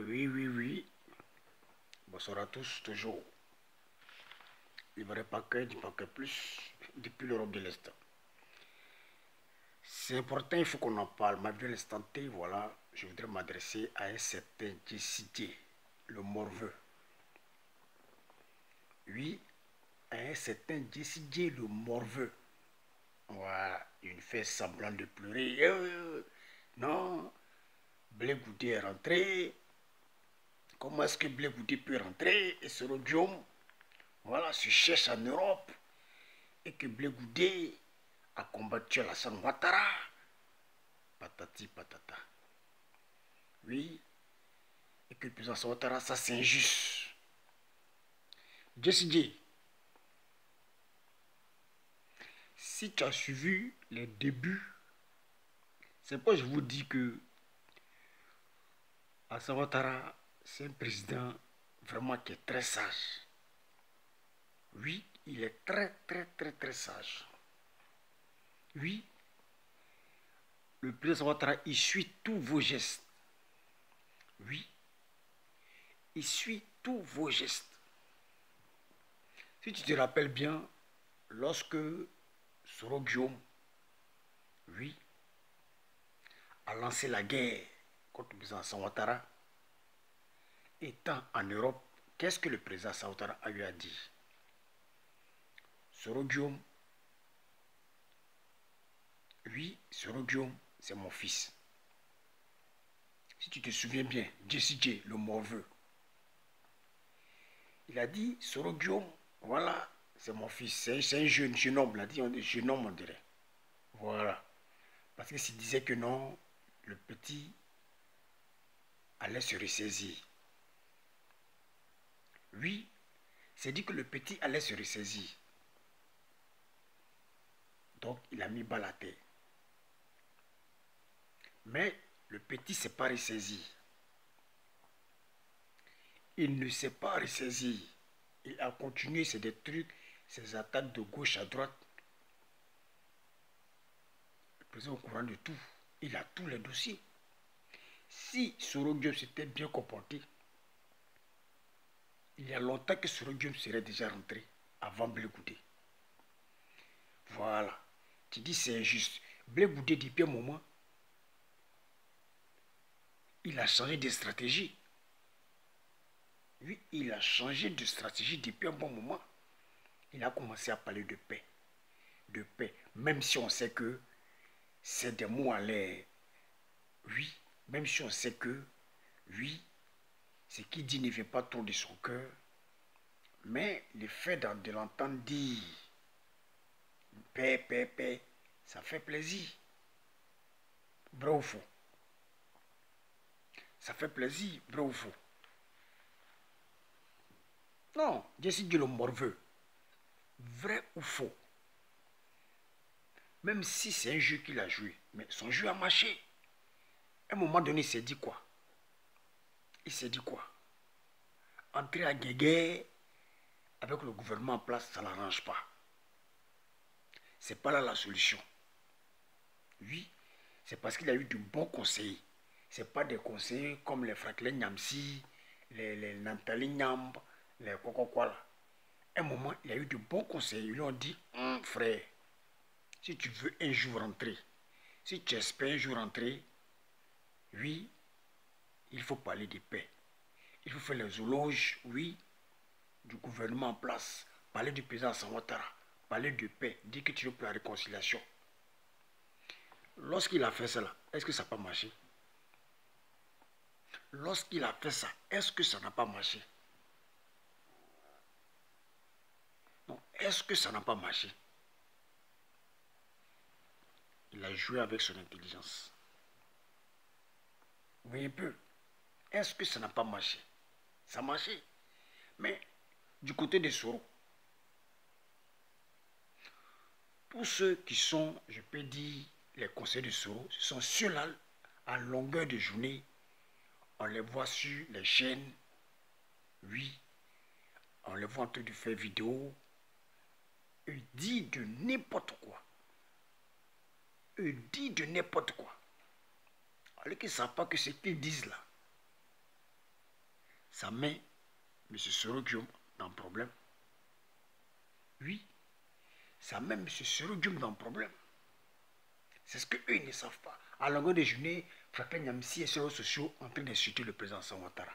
Oui, oui, oui. Bonsoir à tous, toujours. Livré paquet, du paquet plus, depuis l'Europe de l'Est. C'est important, il faut qu'on en parle. Malgré l'instant T, voilà, je voudrais m'adresser à un certain Jessidé, le morveux. Oui, à un certain Jessidé, le morveux. Voilà, il fait semblant de pleurer. Non, Blé Goudé est rentré. Comment est-ce que Blé Goudé peut rentrer et se Guillaume, voilà, se cherche en Europe et que Blé Goudé a combattu Alassane Ouattara. Patati patata. Oui, et que le président Ouattara, ça c'est injuste. Jessidé, si tu as suivi les débuts, c'est pourquoi je vous dis que Alassane Ouattara, c'est un président vraiment qui est très sage. Oui, il est très très très très sage. Oui, le président Ouattara, il suit tous vos gestes. Oui, il suit tous vos gestes. Si tu te rappelles bien, lorsque Soro Guillaume, oui, a lancé la guerre contre le président Alassane Ouattara, étant en Europe, qu'est-ce que le président Alassane Ouattara a eu à dire? Soro Guillaume, oui, Soro Guillaume, c'est mon fils. Si tu te souviens bien, Jessidé, le morveux, il a dit, Soro Guillaume, voilà, c'est mon fils, c'est un jeune homme, il a dit, jeune homme on dirait. Voilà. Parce que s'il disait que non, le petit allait se ressaisir. Oui, c'est dit que le petit allait se ressaisir. Donc, il a mis bas la terre. Mais le petit ne s'est pas ressaisi. Il ne s'est pas ressaisi. Il a continué, c'est des trucs, ses attaques de gauche à droite. Le président est au courant de tout. Il a tous les dossiers. Si Soro Guillaume s'était bien comporté, il y a longtemps que Soro Guillaume serait déjà rentré avant Blé Goudé. Voilà. Tu dis c'est injuste. Blé Goudé, depuis un moment, il a changé de stratégie. Oui, il a changé de stratégie depuis un bon moment. Il a commencé à parler de paix. De paix. Même si on sait que c'est des mots à l'air. Oui, même si on sait que, oui, ce qu'il dit ne vient pas trop de son cœur. Mais le fait de l'entendre dire paix, paix, paix, ça fait plaisir. Vrai ou faux? Ça fait plaisir, vrai ou faux? Non, Jessidé le morveux. Vrai ou faux? Même si c'est un jeu qu'il a joué, mais son jeu a marché. À un moment donné, il s'est dit quoi? Il s'est dit quoi? Entrer à guerre avec le gouvernement en place, ça ne l'arrange pas. C'est pas là la solution. Oui, c'est parce qu'il a eu de bons conseillers. Ce n'est pas des conseillers comme les Franklin Nyamsi, les Nantali Nyamb, les Kokokwala. À un moment, il a eu de bons conseillers. Ils lui ont dit, frère, si tu veux un jour rentrer, si tu espères un jour rentrer, oui, il faut parler de paix. Il faut faire les éloges, oui, du gouvernement en place. Parler du président Alassane Ouattara. Parler de paix. Dire que tu veux pour la réconciliation. Lorsqu'il a fait cela, est-ce que ça n'a pas marché? Lorsqu'il a fait ça, est-ce que ça n'a pas marché? Non, est-ce que ça n'a pas marché? Il a joué avec son intelligence. Vous voyez un peu. Est-ce que ça n'a pas marché? Ça a marché. Mais du côté des Soro, tous ceux qui sont, je peux dire, les conseils de Soro, ce sont ceux-là, à longueur de journée, on les voit sur les chaînes, oui, on les voit en train de faire vidéo, ils disent de n'importe quoi. Ils disent de n'importe quoi. Alors qu'ils ne savent pas que ce qu'ils disent là, ça met M. Soro Guillaume dans le problème. Oui, ça met M. Soro Guillaume dans le problème. C'est ce qu'eux ne savent pas. À longueur de journée, Frapin Nyamsi et sur les réseaux sociaux en train d'insulter le président Ouattara.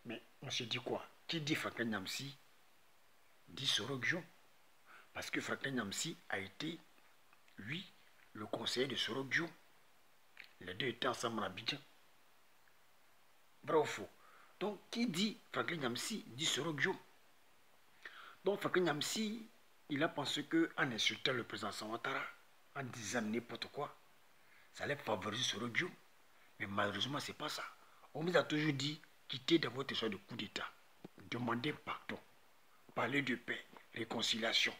Mais on se dit quoi? Qui dit Frapin Nyamsi dit Soro Guillaume. Parce que Frapin Nyamsi a été, lui, le conseiller de Soro Guillaume. Les deux étaient ensemble à Abidjan. Vrai ou faux? Donc, qui dit Franklin Nyamsi dit Soro Guillaume. Donc, Franklin Nyamsi, il a pensé qu'en insultant le président Ouattara, en disant n'importe quoi, ça allait favoriser Soro Guillaume. Mais malheureusement, ce n'est pas ça. On nous a toujours dit quittez dans votre choix de coup d'État. Demandez pardon. Parlez de paix, réconciliation.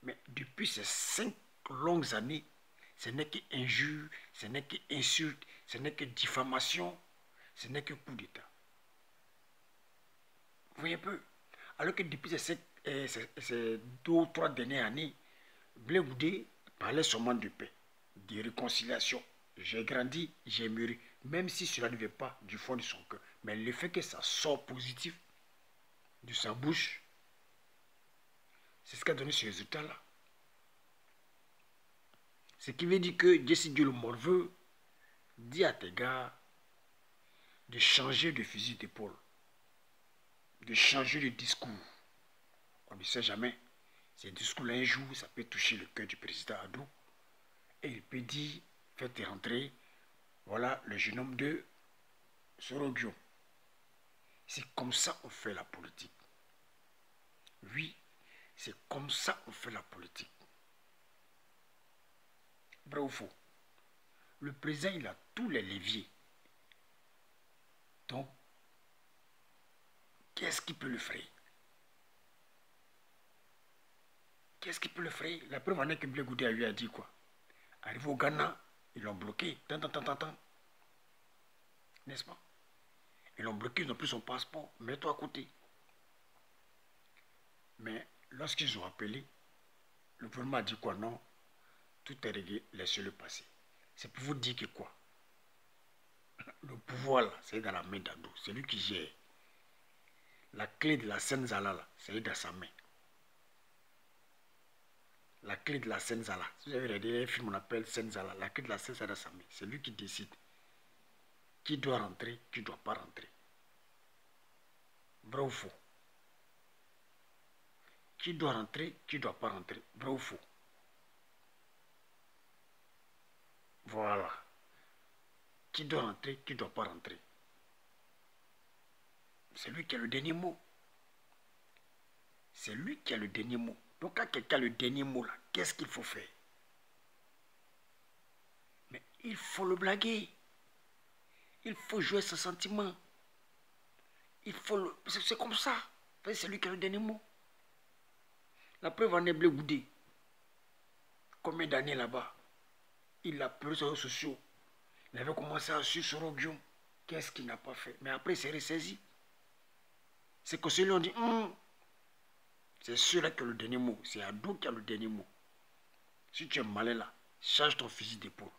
Mais depuis ces 5 longues années, ce n'est qu'injure, ce n'est qu'insulte, ce n'est que diffamation, ce n'est que coup d'État. Vous voyez un peu? Alors que depuis ces 2 ou 3 dernières années, Blé Goudé parlait seulement de paix, de réconciliation. J'ai grandi, j'ai mûri, même si cela ne vient pas du fond de son cœur. Mais le fait que ça sort positif de sa bouche, c'est ce qui a donné ce résultat-là. Ce qui veut dire que Jesse Dieu le morveux dit à tes gars de changer de fusil d'épaule, de changer de discours. On ne sait jamais. Ces discours-là, un jour, ça peut toucher le cœur du président Adou. Et il peut dire, faites rentrer, voilà le jeune homme de Soro Guillaume. C'est comme ça qu'on fait la politique. Oui, c'est comme ça qu'on fait la politique. Vrai ou faux? Le président, il a tous les leviers. Donc, qu'est-ce qui peut le frayer? Qu'est-ce qui peut le frayer? La preuve en est que Blé Goudé lui a dit quoi? Arrivé au Ghana, ils l'ont bloqué. N'est-ce pas? Ils l'ont bloqué, ils n'ont plus son passeport. Mets-toi à côté. Mais lorsqu'ils ont appelé, le gouvernement a dit quoi? Non, tout est réglé, laissez-le passer. C'est pour vous dire que quoi? Le pouvoir, là, c'est dans la main d'Adou. C'est lui qui gère. La clé de la Senzala, là, c'est dans sa main. La clé de la Senzala. Si vous avez regardé un film, on appelle Senzala. La clé de la Senzala dans sa main. C'est lui qui décide qui doit rentrer, qui ne doit pas rentrer. Vrai ou faux? Qui doit rentrer, qui ne doit pas rentrer. Vrai ou faux? Voilà. Qui doit rentrer, qui ne doit pas rentrer. C'est lui qui a le dernier mot. C'est lui qui a le dernier mot. Donc quand quelqu'un a le dernier mot là, qu'est-ce qu'il faut faire? Mais il faut le blaguer. Il faut jouer ses sentiments. Il faut le... C'est comme ça. C'est lui qui a le dernier mot. La preuve en est Blé Goudé. Combien d'années là-bas? Il a pleuré sur les réseaux sociaux. Il avait commencé à suivre Soro Guillaume. Qu'est-ce qu'il n'a pas fait? Mais après, il s'est ressaisi. C'est que ceux-là ont dit, c'est celui-là qui a le dernier mot. C'est Adou qui a le dernier mot. Si tu es malin là, change ton fusil d'épaule.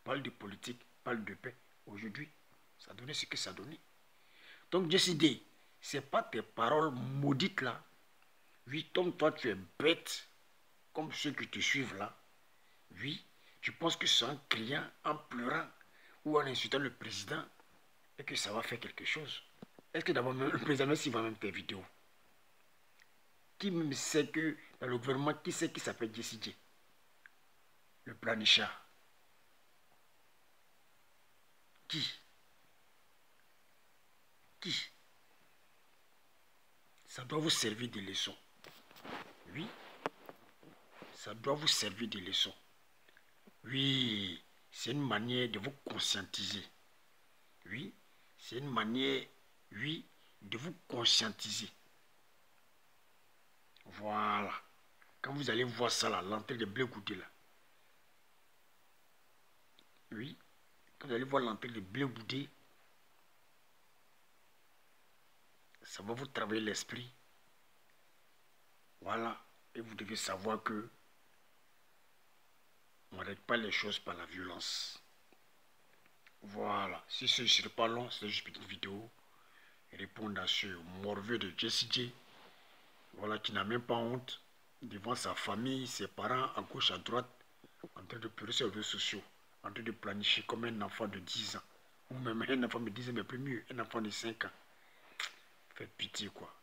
Parle de politique, parle de paix. Aujourd'hui, ça a donné ce que ça a donné. Donc, décidé, ce n'est pas tes paroles maudites là. Oui, comme toi, tu es bête, comme ceux qui te suivent là. Oui, tu penses que c'est en criant, en pleurant ou en insultant le président et que ça va faire quelque chose. Est-ce que d'abord le président même s'il va même tes vidéos? Qui même sait que dans le gouvernement, qui sait qui s'appelle Jesse J? Le planichard. Qui? Qui? Ça doit vous servir de leçon. Oui, ça doit vous servir de leçon. Oui, c'est une manière de vous conscientiser. Oui, c'est une manière, oui, de vous conscientiser. Voilà. Quand vous allez voir ça là, l'entrée de Blé Goudé là. Oui, quand vous allez voir l'entrée de Blé Goudé, ça va vous travailler l'esprit. Voilà. Et vous devez savoir que on n'arrête pas les choses par la violence. Voilà. Si ce ne serait pas long, c'est juste une petite vidéo. Répondre à ce morveux de Jessie J. Voilà, qui n'a même pas honte devant sa famille, ses parents, à gauche, à droite, en train de pleurer sur les réseaux sociaux, en train de planifier comme un enfant de 10 ans. Ou même un enfant de 10 ans, mais plus mieux, un enfant de 5 ans. Faites pitié, quoi.